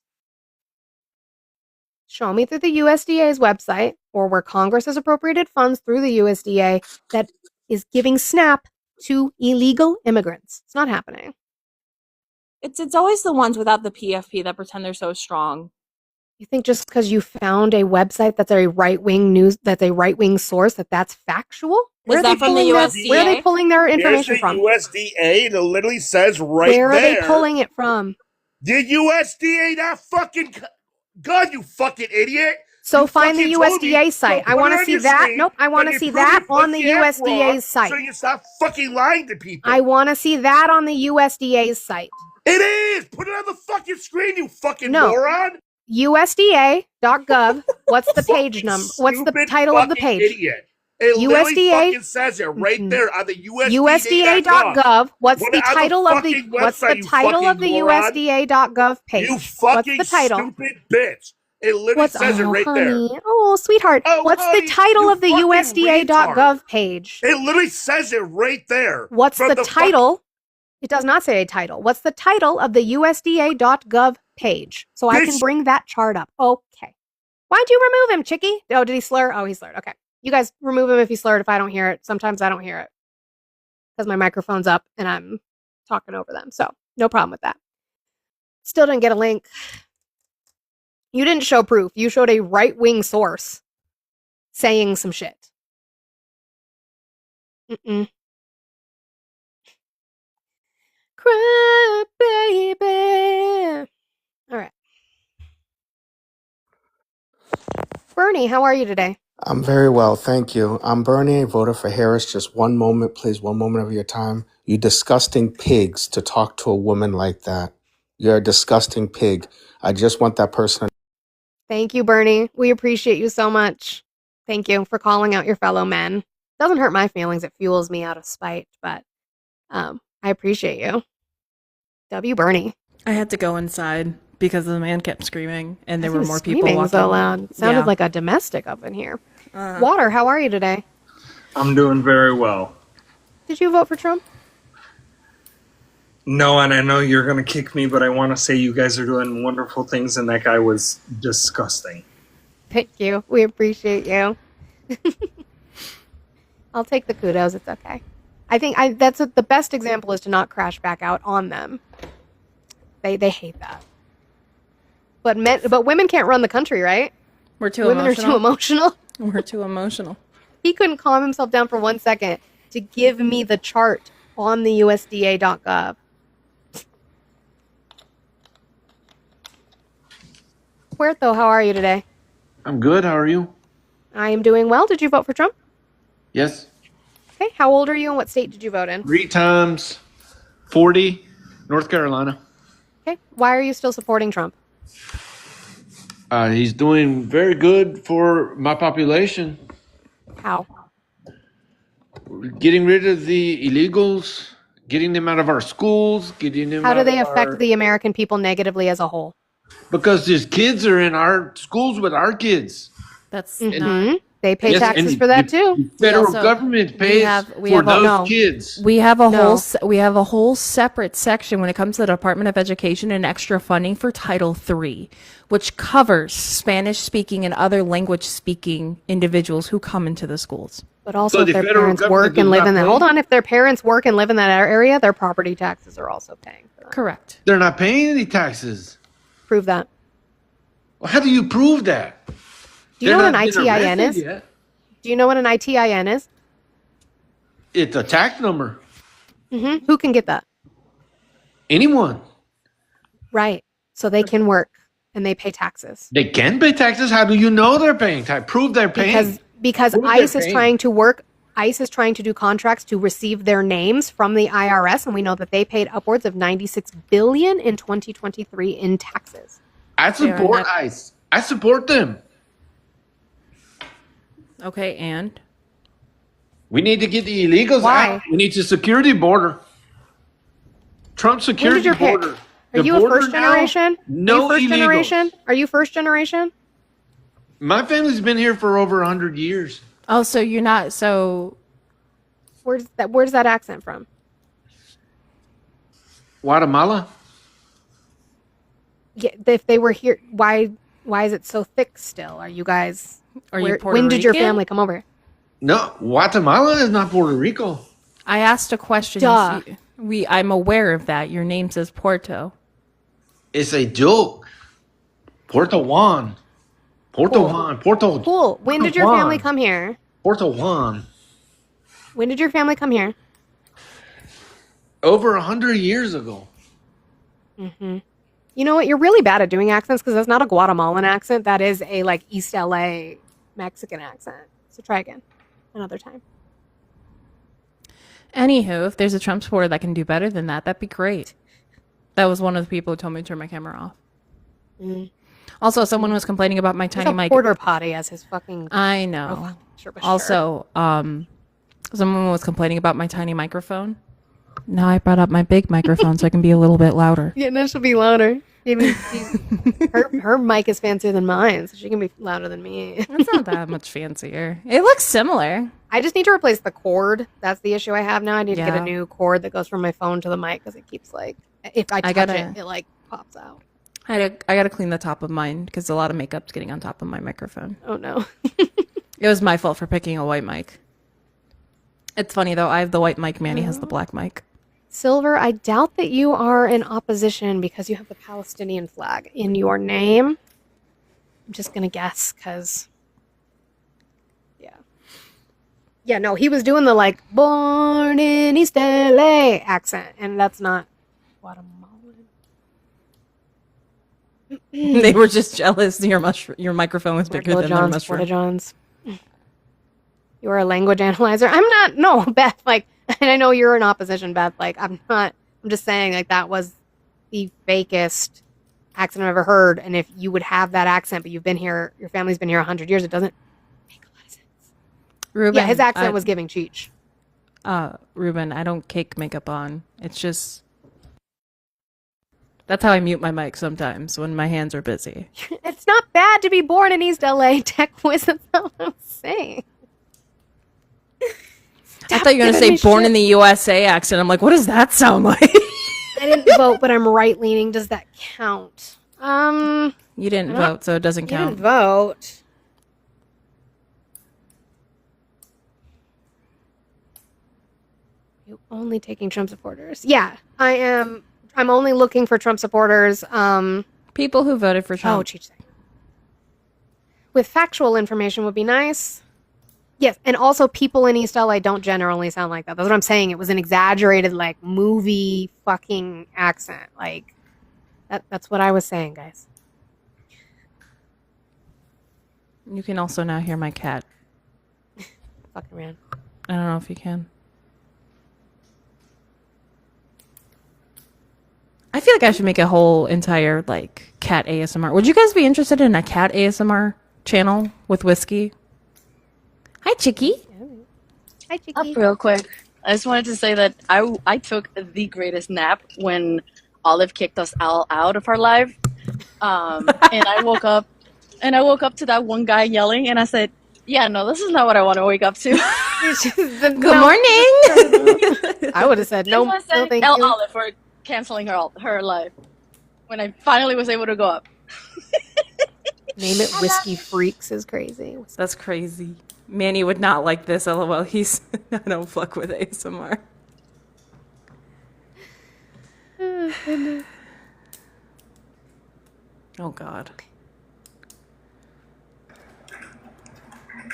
Show me through the USDA's website or where Congress has appropriated funds through the USDA that is giving SNAP to illegal immigrants. It's not happening.
It's always the ones without the PFP that pretend they're so strong.
You think just because you found a website that's a right wing source that's factual?
Is that from the USDA?
Where are they pulling their information
There's
from?
the USDA, and it literally says right
Where are
there.
they pulling it from?
The USDA, that fucking God, you fucking idiot!
So
You
find the
fucking told me.
USDA site.
So
I
put
want
it
to
on
see
your
that.
screen,
Nope. I want
and
to see
you
that
prove
on the
fucking F wrong,
USDA's site.
So you stop fucking lying to people.
I want to see that on the USDA's site.
It is. Put it on the fucking screen, you fucking
No.
moron.
USDA.gov. What's the page number? What's the
Stupid
title of the
fucking
page?
Idiot. It literally
USDA
fucking says it right there on the
USDA.gov. What's
Put
the
it on
title of the
fucking
What's the
website, you
title of
fucking
the
moron.
USDA.gov page?
You fucking
What's the title?
stupid bitch. It literally
What's
says it right there.
honey? Oh, sweetheart.
Oh,
What's
honey,
the title
you
of the
fucking
USDA.gov page?
It literally says it right there.
What's
From
the
fuck-
title? It does not say a title. What's the title of the USDA.gov page? So I can
Bitch.
bring that chart up. Okay. Why'd you remove him, Chicky? Oh, did he slur? Oh, he slurred. Okay. You guys remove him if he slurred if I don't hear it. Sometimes I don't hear it because my microphone's up and I'm talking over them. So no problem with that. Still didn't get a link. You didn't show proof. You showed a right-wing source saying some shit. Mm-mm. Cry, baby. All right. Bernie, how are you today?
I'm very well, thank you. I'm Bernie, voter for Harris. Just one moment, please, one moment of your time. You disgusting pigs to talk to a woman like that. You're a disgusting pig. I just want that person.
Thank you, Bernie. We appreciate you so much. Thank you for calling out your fellow men. Doesn't hurt my feelings. It fuels me out of spite, but I appreciate you. W. Bernie.
I had to go inside because the man kept screaming, and there
He
were
was
more people
screaming
walking.
so loud. It sounded
Yeah.
like a domestic up in here. Water, how are you today?
I'm doing very well.
Did you vote for Trump?
No, and I know you're going to kick me, but I want to say you guys are doing wonderful things, and that guy was disgusting.
Thank you. We appreciate you. I'll take the kudos. It's okay. I think that's the best example is to not crash back out on them. They hate that. But women can't run the country, right?
We're too
Women
emotional.
are too emotional.
We're too emotional.
He couldn't calm himself down for 1 second to give me the chart on the USDA.gov. Puerto, how are you today?
I'm good. How are you?
I am doing well. Did you vote for Trump?
Yes.
Okay. How old are you and what state did you vote in?
3 times 40, North Carolina.
Okay. Why are you still supporting Trump?
He's doing very good for my population.
How?
Getting rid of the illegals, getting them out of our schools, getting them
How
out
do they
of
affect
our...
the American people negatively as a whole?
Because these kids are in our schools with our kids.
That's
Mhm. They pay
Yes,
taxes
and
for that
the
too.
federal
also-
government
we
pays
have
for those
no.
kids.
We have a
No.
whole separate section when it comes to the Department of Education and extra funding for Title III, which covers Spanish-speaking and other language-speaking individuals who come into the schools.
But also,
So
if
the
their
federal
parents
government
work and
does
live
not
in that,
pay?
hold on, if their parents work and live in that area, their property taxes are also paying for that.
Correct.
They're not paying any taxes.
Prove that.
Well, how do you prove that?
Do you know
They're
what an
not been
ITIN is?
arrested yet.
Do you know what an ITIN is?
It's a tax number.
Who can get that?
Anyone.
Right. So they can work and they pay taxes.
They can pay taxes. How do you know they're paying tax? Prove they're paying.
Because
Prove they're
ICE is
paying.
trying to work. ICE is trying to do contracts to receive their names from the IRS, and we know that they paid upwards of $96 billion in 2023 in taxes.
I
They are
support
not-
ICE. I support them.
Okay, and
We need to get the illegals
Why?
out. We need to secure the border. Trump
When
secured
did
the
your pick?
border.
Are
The
you a
border
first
now,
generation?
No
Are you first
illegals.
generation? Are you first generation?
My family's been here for over 100 years.
oh, so you're not so.
Where's that accent from?
Guatemala.
Yeah, if they were here, why is it so thick still? Are you guys?
Are you Puerto
when did your
Rican?
family come over?
No, Guatemala is not Puerto Rico.
I asked a question.
Duh.
I'm aware of that. Your name says Puerto.
It's a joke. Puerto Juan. Puerto
Cool.
Juan. Puerto.
Cool. When did your family come here?
Puerto Juan.
When did your family come here?
Over 100 years ago.
Mm-hmm. You know what? You're really bad at doing accents because that's not a Guatemalan accent. That is a like East LA Mexican accent. So try again, another time.
Anywho, if there's a Trump supporter that can do better than that, that'd be great. That was one of the people who told me to turn my camera off.
Mm.
Also, someone was complaining about my
There's
tiny
a
mic.
porter potty as his fucking.
I know.
profile picture, but
Also, someone was complaining about my tiny microphone. Now I brought up my big microphone so I can be a little bit louder.
yeah, that should be louder. Even her mic is fancier than mine, so she can be louder than me.
It's not that much fancier. It looks similar.
I just need to replace the cord. That's the issue I have now. I need to get a
Yeah.
new cord that goes from my phone to the mic because it keeps like if I touch it, it like pops out.
I gotta clean the top of mine because a lot of makeup's getting on top of my microphone.
Oh no.
It was my fault for picking a white mic. It's funny though, I have the white mic, Manny has the black mic.
Silver, I doubt that you are in opposition because you have the Palestinian flag in your name. I'm just gonna guess because, yeah, no, he was doing the like born in East LA accent, and that's not Guatemalan.
They were just jealous your microphone was bigger than their
Porta
mushroom.
Johns. You are a language analyzer. I'm not. No, Beth. Like, and I know you're in opposition, Beth. Like, I'm not. I'm just saying, like, that was the fakest accent I've ever heard. And if you would have that accent, but you've been here, your family's been here 100 years, it doesn't make a lot of sense.
Ruben,
Yeah, his accent was giving Cheech.
Ruben, I don't cake makeup on. It's just that's how I mute my mic sometimes when my hands are busy.
It's not bad to be born in East LA, Tech Whiz. That's not what I'm saying.
I thought you were gonna say "born in the USA" accent. I'm like, what does that sound like?
I didn't vote, but I'm right leaning. Does that count?
You didn't
I don't-
vote, so it doesn't
You
count.
didn't vote. You only taking Trump supporters? Yeah, I am. I'm only looking for Trump supporters.
People who voted for Trump.
Oh, Cheech. With factual information would be nice. Yes, and also people in East LA don't generally sound like that. That's what I'm saying. It was an exaggerated, like, movie fucking accent. Like, that's what I was saying, guys.
You can also now hear my cat.
Fucking man.
I don't know if you can. I feel like I should make a whole entire like cat ASMR. Would you guys be interested in a cat ASMR channel with whiskey? Hi, Chicky.
Hi, Chicky.
Up real quick. I just wanted to say that I took the greatest nap when Olive kicked us all out of our live, and I woke up to that one guy yelling, and I said, "Yeah, no, this is not what I want to wake up to."
Good
morning.
I would have said no.
That's why I
No,
said
thank
L
you.
Olive for canceling her live when I finally was able to go up.
Name it Whiskey Freaks is crazy.
That's crazy. Manny would not like this. LOL. He's I don't fuck with ASMR. Oh God.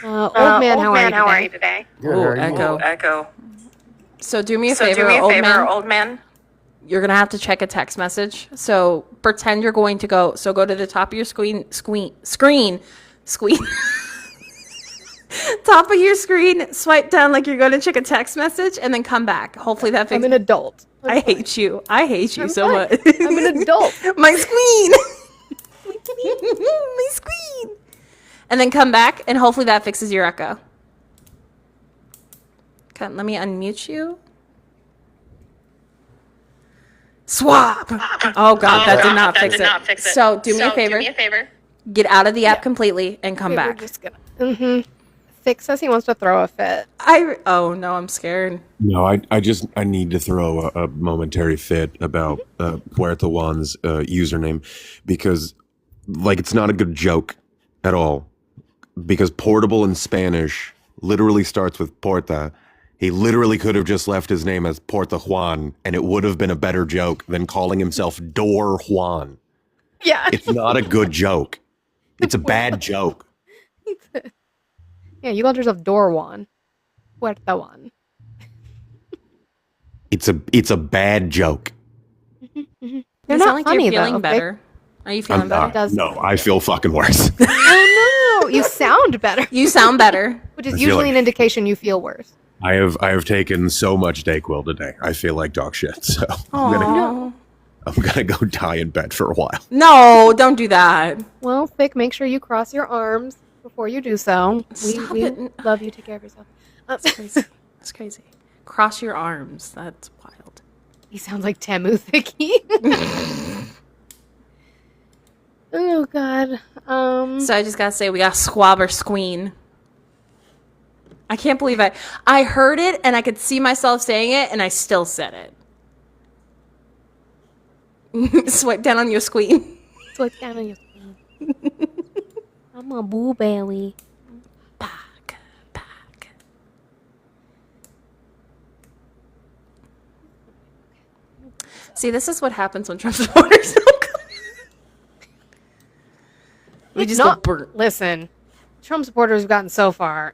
Old man, how are you today?
Oh, echo. So do me a favor, old man. You're gonna have to check a text message. So pretend you're going to go. So go to the top of your screen. Top of your screen. Swipe down like you're going to check a text message, and then come back. Hopefully that fixes.
I'm an adult.
I hate you. I hate you
I'm
so
fine.
much.
I'm an adult.
My screen. My screen. And then come back, and hopefully that fixes your echo. Okay, let me unmute you. Swap. Oh God, that did not fix it. So do me a favor. Get out of the app completely and come
Okay, we're
back.
just gonna. Thick says he wants to throw a fit.
Oh no, I'm scared.
No, I need to throw a momentary fit about Puerto Juan's username because, like, it's not a good joke at all. Because portable in Spanish literally starts with Porta. He literally could have just left his name as Porta Juan, and it would have been a better joke than calling himself Door Juan.
Yeah.
It's not a good joke. It's a bad joke.
Yeah, you called yourself Dorwan. Puerta Juan.
It's a bad joke.
They're
You
not
sound like
funny
you're feeling
though.
better. Are you feeling
I'm
better?
not.
Does-
No, I feel fucking worse.
Oh no, you sound better.
You sound better.
Which
I
is
feel
usually
like-
an indication you feel worse.
I have taken so much Dayquil today. I feel like dog shit. So I'm gonna go die in bed for a while.
No, don't do that.
Well, Thick, make sure you cross your arms before you do so.
Stop
we
it.
love you. Take care of yourself.
That's crazy. That's crazy. Cross your arms. That's wild.
He sounds like Temu Thicky.
So I just gotta say, we got squabber squeen. I can't believe I heard it and I could see myself saying it and I still said it. Swipe down on your squeen.
Swipe down on your squeen. I'm a blueberry.
See, this is what happens when Trump supporters don't come. We just
not
go burnt.
Listen, Trump supporters have gotten so far.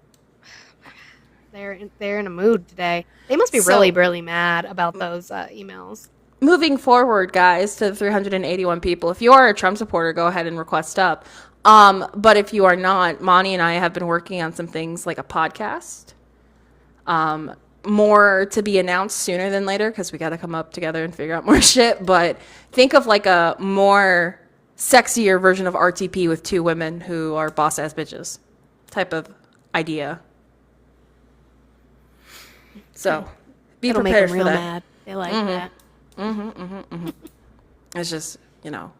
They're in a mood today. They must be really, really mad about those emails.
Moving forward, guys, to the 381 people. If you are a Trump supporter, go ahead and request up. But if you are not, Monty and I have been working on some things like a podcast. More to be announced sooner than later because we got to come up together and figure out more shit. But think of like a more sexier version of RTP with two women who are boss ass bitches type of idea. So be
It'll
prepared
make them
for
real
that.
mad. They like that.
It's just,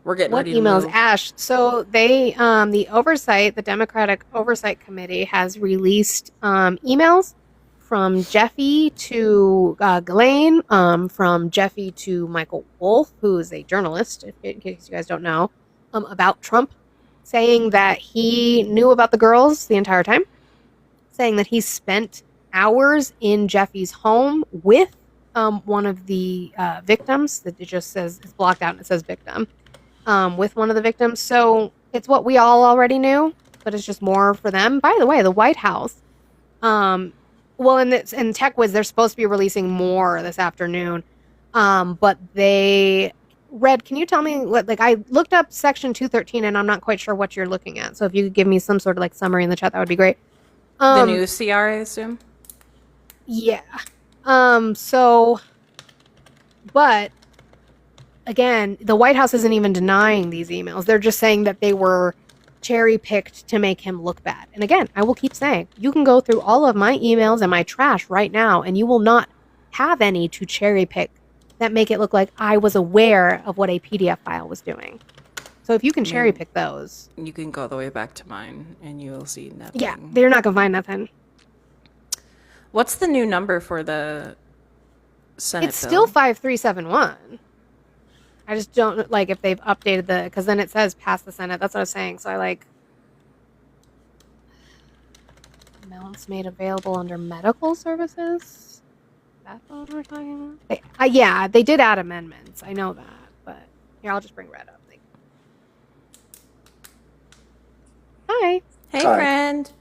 we're getting
What
ready to
emails,
move.
Ash? So they, the Democratic Oversight Committee has released emails from Jeffy to Ghislaine, from Jeffy to Michael Wolff, who is a journalist, in case you guys don't know, about Trump, saying that he knew about the girls the entire time, saying that he spent hours in Jeffy's home with one of the victims. That it just says it's blocked out and it says victim, with one of the victims. So it's what we all already knew, but it's just more for them. By the way, the White House, well, in TechWiz, they're supposed to be releasing more this afternoon, but they. Red, can you tell me what? Like, I looked up Section 213, and I'm not quite sure what you're looking at. So if you could give me some sort of like summary in the chat, that would be great.
The new CR, I assume?
Yeah. But again, the White House isn't even denying these emails. They're just saying that they were cherry picked to make him look bad. And again, I will keep saying, you can go through all of my emails and my trash right now, and you will not have any to cherry pick that make it look like I was aware of what a PDF file was doing. So if you can cherry pick those.
You can go all the way back to mine and you'll see nothing.
Yeah, they're not going to find nothing.
What's the new number for the Senate
It's
bill?
still 5371. I just don't like if they've updated because then it says pass the Senate. That's what I was saying. So I like amounts made available under medical services. That's what we're talking about. Yeah, they did add amendments. I know that, but here I'll just bring Red up. Hi.
Hey,
Hi.
friend.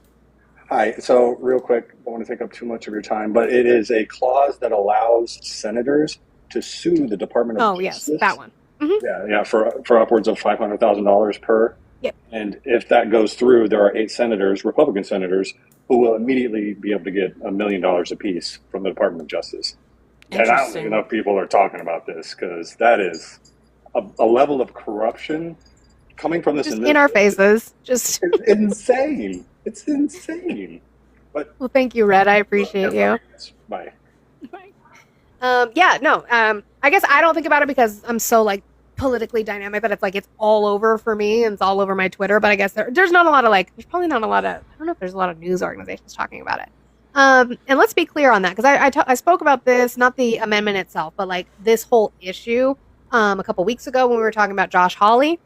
Hi. So, real quick, I don't want to take up too much of your time, but it is a clause that allows senators to sue the Department of
Oh, yes,
Justice.
that one.
Yeah, for upwards of $500,000 per.
Yep.
And if that goes through, there are 8 senators, Republican senators, who will immediately be able to get $1 million apiece from the Department of Justice. And I don't think enough people are talking about this because that is a level of corruption coming from this
Just in our faces. Just
it's insane. It's insane. But
well, thank you, Red. I appreciate you.
Bye.
Yeah, no. I guess I don't think about it because I'm so like politically dynamic that it's like it's all over for me and it's all over my Twitter. But I guess there's not a lot of there's probably not a lot of I don't know if there's a lot of news organizations talking about it. And let's be clear on that because I spoke about this, not the amendment itself, but like this whole issue a couple weeks ago when we were talking about Josh Hawley.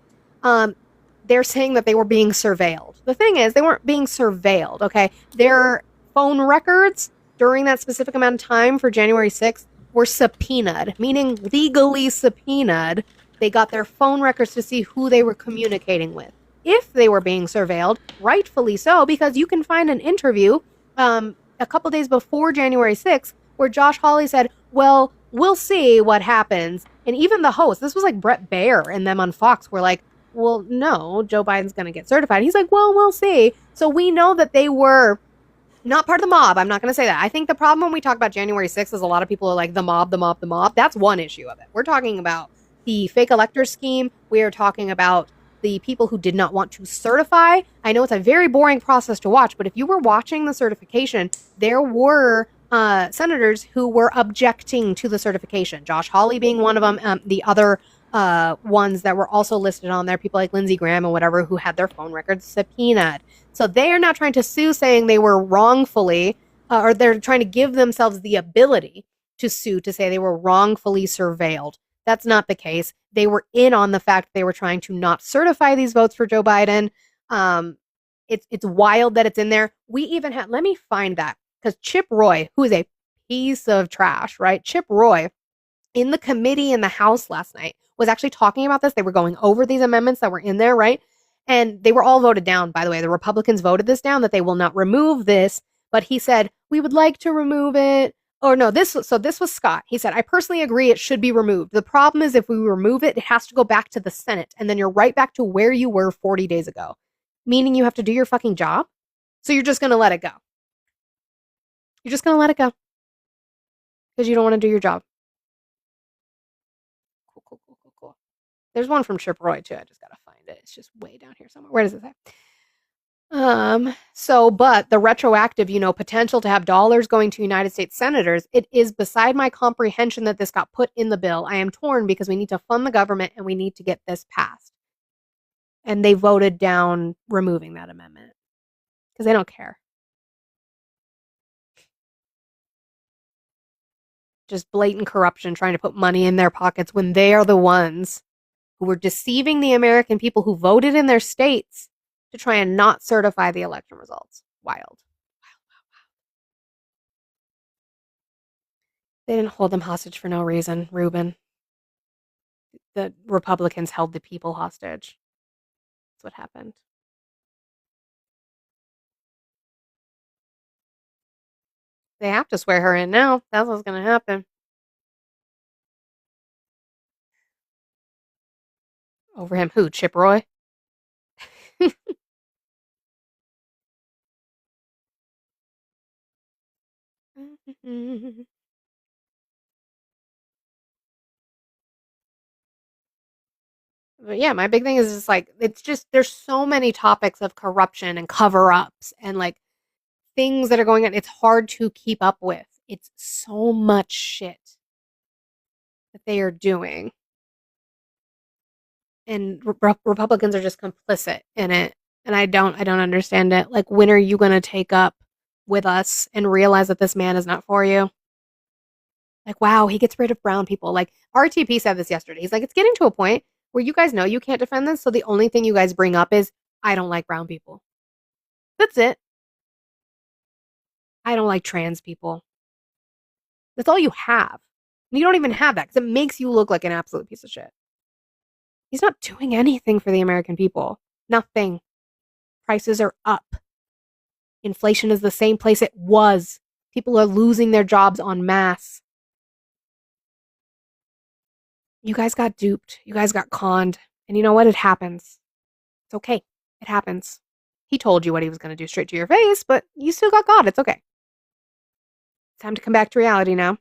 They're saying that they were being surveilled. The thing is, they weren't being surveilled, okay? Their phone records during that specific amount of time for January 6th were subpoenaed, meaning legally subpoenaed. They got their phone records to see who they were communicating with. If they were being surveilled, rightfully so, because you can find an interview a couple days before January 6th where Josh Hawley said, well, we'll see what happens. And even the host, this was like Brett Baer and them on Fox, were like, well, no, Joe Biden's going to get certified. He's like, well, we'll see. So we know that they were not part of the mob. I'm not going to say that. I think the problem when we talk about January 6th is a lot of people are like, the mob, the mob, the mob. That's one issue of it. We're talking about the fake elector scheme. We are talking about the people who did not want to certify. I know it's a very boring process to watch, but if you were watching the certification, there were senators who were objecting to the certification. Josh Hawley being one of them. The other ones that were also listed on there, people like Lindsey Graham and whatever, who had their phone records subpoenaed. So they are now trying to sue, saying they were wrongfully, or they're trying to give themselves the ability to sue to say they were wrongfully surveilled. That's not the case. They were in on the fact they were trying to not certify these votes for Joe Biden. It's wild that it's in there. We even had, let me find that, because Chip Roy, who is a piece of trash, right? Chip Roy, in the committee in the House last night, was actually talking about this. They were going over these amendments that were in there, right? And they were all voted down, by the way. The Republicans voted this down, that they will not remove this. But he said, we would like to remove it. Or no, this was Scott. He said, I personally agree it should be removed. The problem is if we remove it, it has to go back to the Senate. And then you're right back to where you were 40 days ago. Meaning you have to do your fucking job. So you're just going to let it go. You're just going to let it go. Because you don't want to do your job. Cool. There's one from Chip Roy too. I just gotta find it. It's just way down here somewhere. Where does it say? But the retroactive, potential to have dollars going to United States senators, it is beside my comprehension that this got put in the bill. I am torn because we need to fund the government and we need to get this passed. And they voted down removing that amendment because they don't care. Just blatant corruption, trying to put money in their pockets when they are the ones who were deceiving the American people who voted in their states to try and not certify the election results. Wild. They didn't hold them hostage for no reason, Ruben. The Republicans held the people hostage. That's what happened. They have to swear her in now. That's what's going to happen. Over him who? Chip Roy? But yeah, my big thing is just like, it's just, there's so many topics of corruption and cover-ups and like things that are going on. It's hard to keep up with. It's so much shit that they are doing. And Republicans are just complicit in it. And I don't understand it. Like, when are you going to take up with us and realize that this man is not for you? Like, wow, he gets rid of brown people. Like, RTP said this yesterday. He's like, it's getting to a point where you guys know you can't defend this. So the only thing you guys bring up is, I don't like brown people. That's it. I don't like trans people. That's all you have. And you don't even have that because it makes you look like an absolute piece of shit. He's not doing anything for the American people. Nothing. Prices are up. Inflation is the same place it was. People are losing their jobs en masse. You guys got duped. You guys got conned. And you know what? It happens. It's okay. It happens. He told you what he was going to do straight to your face, but you still got caught. It's okay. It's time to come back to reality now.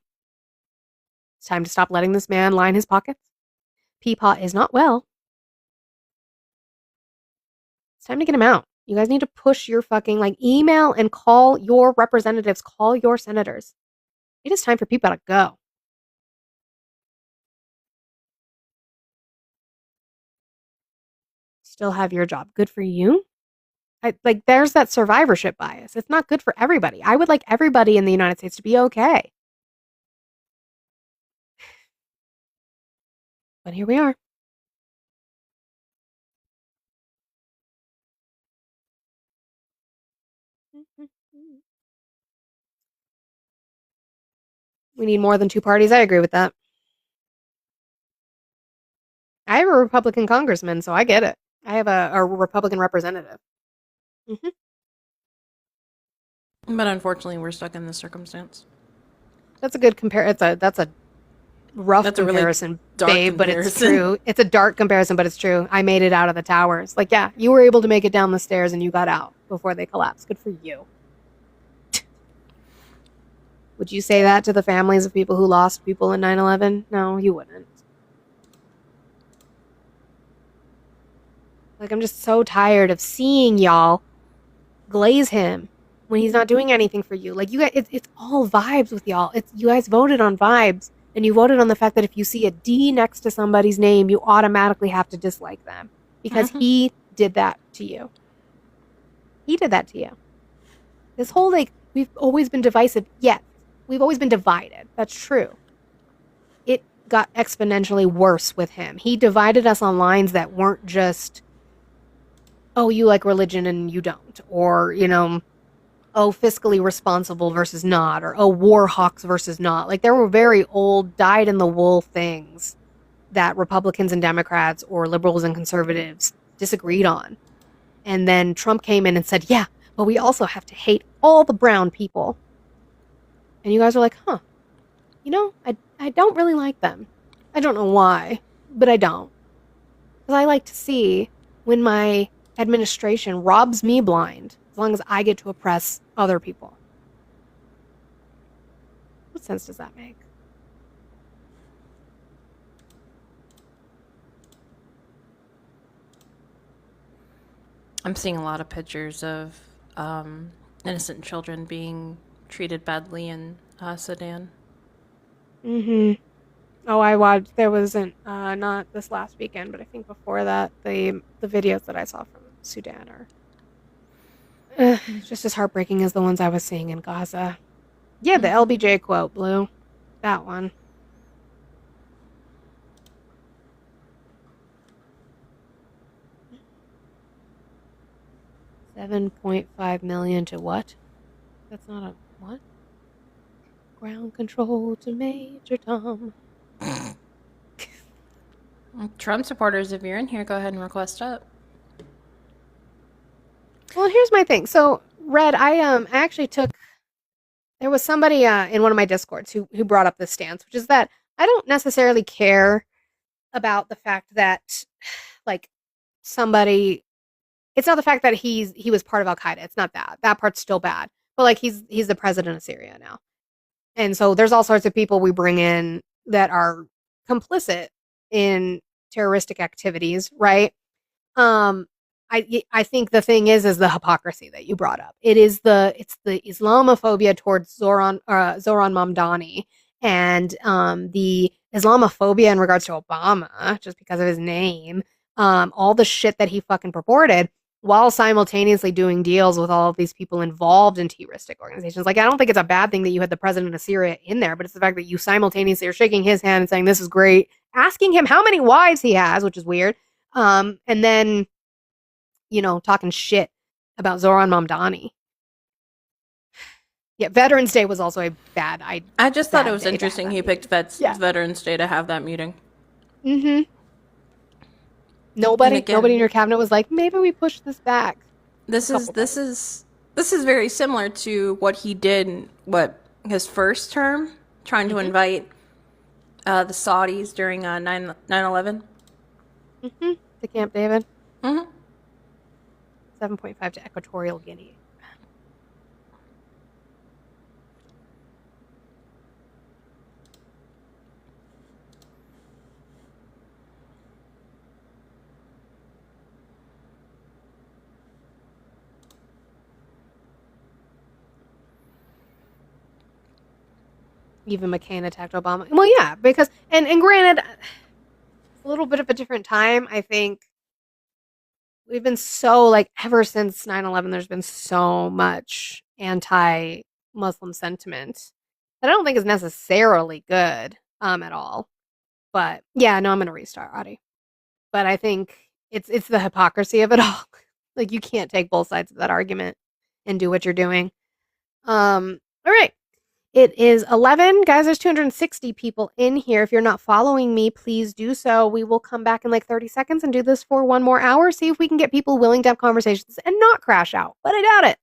It's time to stop letting this man line his pockets. Peapot is not well. It's time to get him out. You guys need to push your fucking, email and call your representatives, call your senators. It is time for Peapot to go. Still have your job. Good for you. There's that survivorship bias. It's not good for everybody. I would like everybody in the United States to be okay. But here we are. We need more than two parties. I agree with that. I have a Republican congressman, so I get it. I have a Republican representative.
But unfortunately, we're stuck in this circumstance.
That's a good that's a rough comparison,
really dark
babe, but it's
comparison.
true. It's a dark comparison, but it's true. I made it out of the towers. Yeah, you were able to make it down the stairs and you got out before they collapsed. Good for you. Would you say that to the families of people who lost people in 9/11? No, you wouldn't. I'm just so tired of seeing y'all glaze him when he's not doing anything for you. You guys, it's all vibes with y'all. You guys voted on vibes and you voted on the fact that if you see a D next to somebody's name, you automatically have to dislike them because he did that to you. He did that to you. This whole, like, we've always been divisive. Yeah, we've always been divided. That's true. It got exponentially worse with him. He divided us on lines that weren't just, oh, you like religion and you don't. Or, you know, oh, fiscally responsible versus not. Or, oh, war hawks versus not. Like, there were very old, dyed-in-the-wool things that Republicans and Democrats or liberals and conservatives disagreed on. And then Trump came in and said, yeah, but we also have to hate all the brown people. And you guys are like, huh, you know, I don't really like them. I don't know why, but I don't. Because I like to see when my administration robs me blind, as long as I get to oppress other people. What sense does that make?
I'm seeing a lot of pictures of innocent children being treated badly in Sudan.
Mm-hmm. Oh, I watched. There wasn't not this last weekend, but I think before that, the videos that I saw from Sudan are just as heartbreaking as the ones I was seeing in Gaza. Yeah, the LBJ quote, Blue. That one. $7.5 million to what? That's not a what? Ground control to Major Tom.
Trump supporters, if you're in here, go ahead and request up.
Well, here's my thing. So, Red, I actually took. There was somebody in one of my discords who brought up this stance, which is that I don't necessarily care about the fact that, like, somebody. It's not the fact that he was part of Al Qaeda. It's not that. That part's still bad. But like he's the president of Syria now, and so there's all sorts of people we bring in that are complicit in terroristic activities, right? I think the thing is the hypocrisy that you brought up. It's the Islamophobia towards Zoran Mamdani and the Islamophobia in regards to Obama, just because of his name, all the shit that he fucking purported, while simultaneously doing deals with all of these people involved in terroristic organizations. Like, I don't think it's a bad thing that you had the president of Syria in there, but it's the fact that you simultaneously are shaking his hand and saying, this is great, asking him how many wives he has, which is weird, and then, you know, talking shit about Zoran Mamdani. Yeah, Veterans Day was also a bad
I just thought it was interesting he picked Veterans Day to have that meeting.
Mm-hmm. Nobody in your cabinet was like, maybe we push this back.
This is very similar to what he did, his first term, trying to invite the Saudis during 9/11.
Mm-hmm. To Camp David. Mm-hmm. 7.5 to Equatorial Guinea. Even McCain attacked Obama. Well, yeah, because and granted, it's a little bit of a different time. I think we've been so, like, ever since 9/11, there's been so much anti-Muslim sentiment that I don't think is necessarily good at all. But yeah, no, I'm gonna restart, Audie. But I think it's the hypocrisy of it all. Like, you can't take both sides of that argument and do what you're doing. All right. It is 11. Guys, there's 260 people in here. If you're not following me, please do so. We will come back in like 30 seconds and do this for one more hour. See if we can get people willing to have conversations and not crash out. But I doubt it.